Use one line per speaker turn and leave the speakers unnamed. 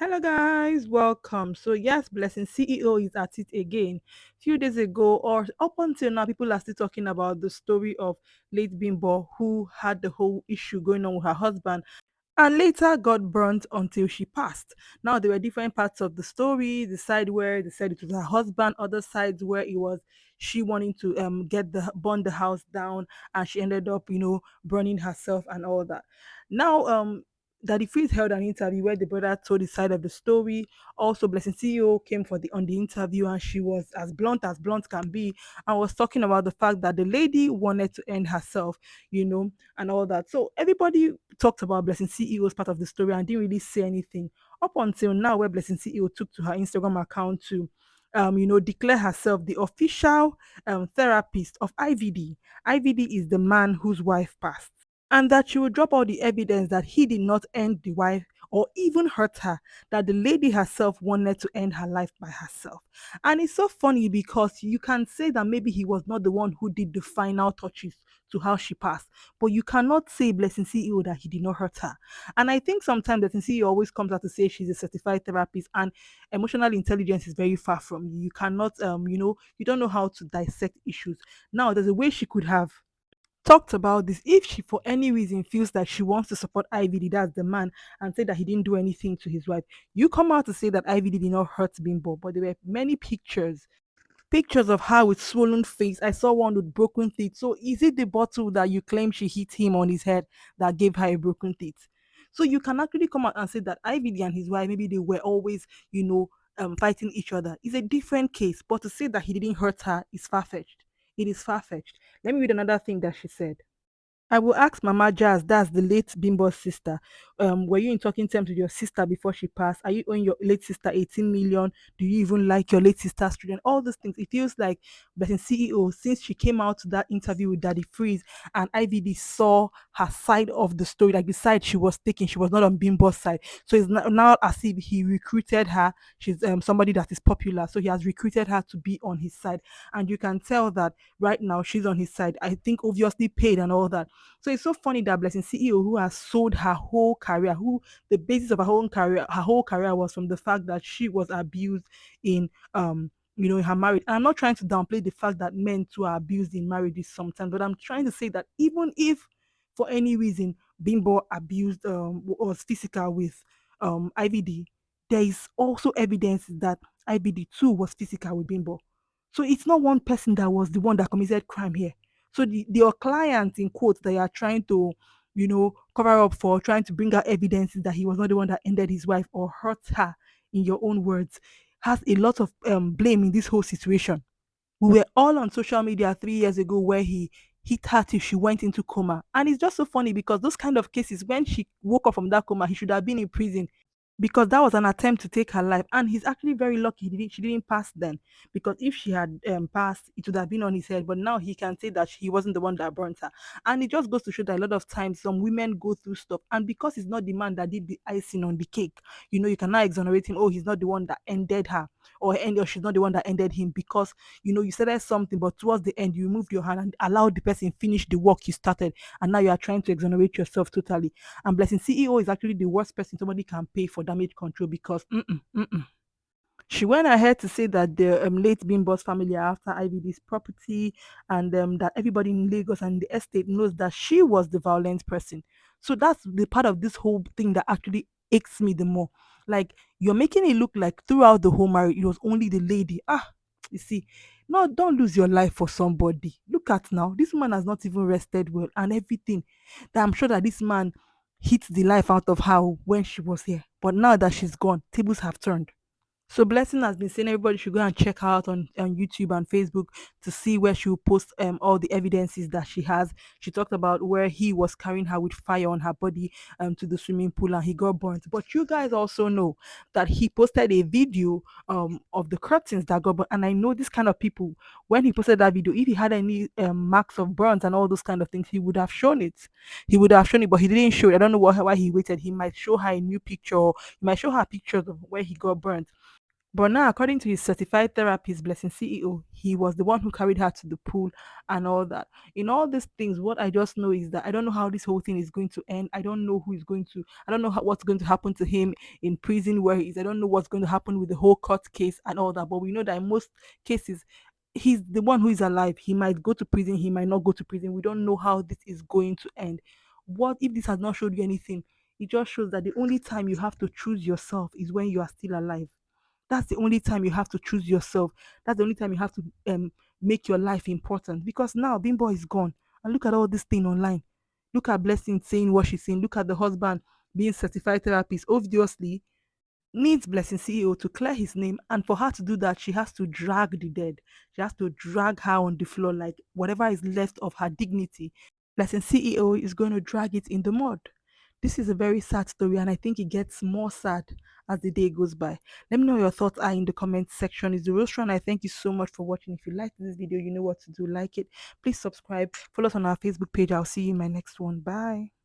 Hello guys, welcome. So yes, Blessing CEO is at it again. Few days ago or up until now, people are still talking about the story of late Bimbo who had the whole issue going on with her husband and later got burnt until she passed. Now there were different parts of the story. The side where they said it was her husband, other sides where it was she wanting to get the burn the house down, and she ended up burning herself and all that. Now Daddy Freeze held an interview where the brother told his side of the story. Also, Blessing CEO came for the on the interview, and she was as blunt can be, and was talking about the fact that the lady wanted to end herself, and all that. So everybody talked about Blessing CEO's part of the story and didn't really say anything up until now, where Blessing CEO took to her Instagram account to, declare herself the official therapist of IVD. IVD is the man whose wife passed, and that she will drop all the evidence that he did not end the wife or even hurt her, that the lady herself wanted to end her life by herself. And it's so funny because you can say that maybe he was not the one who did the final touches to how she passed, but you cannot say Blessing CEO that he did not hurt her. And I think sometimes Blessing CEO always comes out to say she's a certified therapist, and emotional intelligence is very far from you. You cannot, you don't know how to dissect issues. Now, there's a way she could have talked about this. If she for any reason feels that she wants to support IVD, that's the man, and say that he didn't do anything to his wife, you come out to say that IVD did not hurt Bimbo, but there were many pictures of her with swollen face. I saw one with broken teeth. So is it the bottle that you claim she hit him on his head that gave her a broken teeth? So you can actually come out and say that IVD and his wife, maybe they were always, fighting each other. It's a different case. But to say that he didn't hurt her is far fetched. It is far fetched. Let me read another thing that she said. I will ask Mama Jazz, that's the late Bimbo's sister. Were you in talking terms with your sister before she passed? Are you owing your late sister 18 million? Do you even like your late sister's children? All those things. It feels like Blessing CEO, since she came out to that interview with Daddy Freeze and IVD saw her side of the story, like the side she was taking, she was not on Bimbo's side. So it's now as if he recruited her. She's somebody that is popular. So he has recruited her to be on his side. And you can tell that right now she's on his side. I think obviously paid and all that. So it's so funny that Blessing CEO, who has sold her whole career, who the basis of her whole career was from the fact that she was abused in in her marriage. And I'm not trying to downplay the fact that men too are abused in marriages sometimes, but I'm trying to say that even if for any reason Bimbo abused was physical with IVD, there is also evidence that IVD too was physical with Bimbo. So it's not one person that was the one that committed crime here. So your client in quotes that you are trying to, cover up for, trying to bring out evidences that he was not the one that ended his wife or hurt her, in your own words, has a lot of blame in this whole situation. We were all on social media 3 years ago where he hit her till she went into coma. And it's just so funny because those kind of cases, when she woke up from that coma, he should have been in prison because that was an attempt to take her life. And he's actually very lucky she didn't pass then, because if she had passed, it would have been on his head. But now he can say that he wasn't the one that burnt her. And it just goes to show that a lot of times some women go through stuff, and because he's not the man that did the icing on the cake, you cannot exonerate him. Oh, he's not the one that ended her, or she's not the one that ended him, because you said something, but towards the end you moved your hand and allowed the person finish the work you started, and now you are trying to exonerate yourself totally. And Blessing CEO is actually the worst person somebody can pay for damage control, because she went ahead to say that the late Bimbo's family are after IVD's property, and that everybody in Lagos and the estate knows that she was the violent person. So that's the part of this whole thing that actually aches me the more. Like, you're making it look like throughout the whole marriage, it was only the lady. You see, no, don't lose your life for somebody. Look at now, this woman has not even rested well, and everything that I'm sure that this man hit the life out of her when she was here. But now that she's gone, tables have turned. So Blessing has been saying everybody should go and check her out on YouTube and Facebook to see where she will post all the evidences that she has. She talked about where he was carrying her with fire on her body to the swimming pool, and he got burnt. But you guys also know that he posted a video of the curtains that got burnt. And I know this kind of people, when he posted that video, if he had any marks of burns and all those kind of things, he would have shown it. He would have shown it, but he didn't show it. I don't know why he waited. He might show her a new picture, or he might show her pictures of where he got burnt. But now, according to his certified therapist, Blessing CEO, he was the one who carried her to the pool and all that. In all these things, what I just know is that I don't know how this whole thing is going to end. I don't know who is going to, I don't know what's going to happen to him in prison where he is. I don't know what's going to happen with the whole court case and all that. But we know that in most cases, he's the one who is alive. He might go to prison, he might not go to prison. We don't know how this is going to end. What if this has not showed you anything? It just shows that the only time you have to choose yourself is when you are still alive. That's the only time you have to choose yourself. That's the only time you have to make your life important. Because now Bimbo is gone. And look at all this thing online. Look at Blessing saying what she's saying. Look at the husband being certified therapist. Obviously, needs Blessing CEO to clear his name. And for her to do that, she has to drag the dead. She has to drag her on the floor, like whatever is left of her dignity. Blessing CEO is going to drag it in the mud. This is a very sad story, and I think it gets more sad as the day goes by. Let me know your thoughts are in the comment section. It's the Rose and I thank you so much for watching. If you liked this video, you know what to do. Like it, please subscribe, follow us on our Facebook page. I'll see you in my next one. Bye.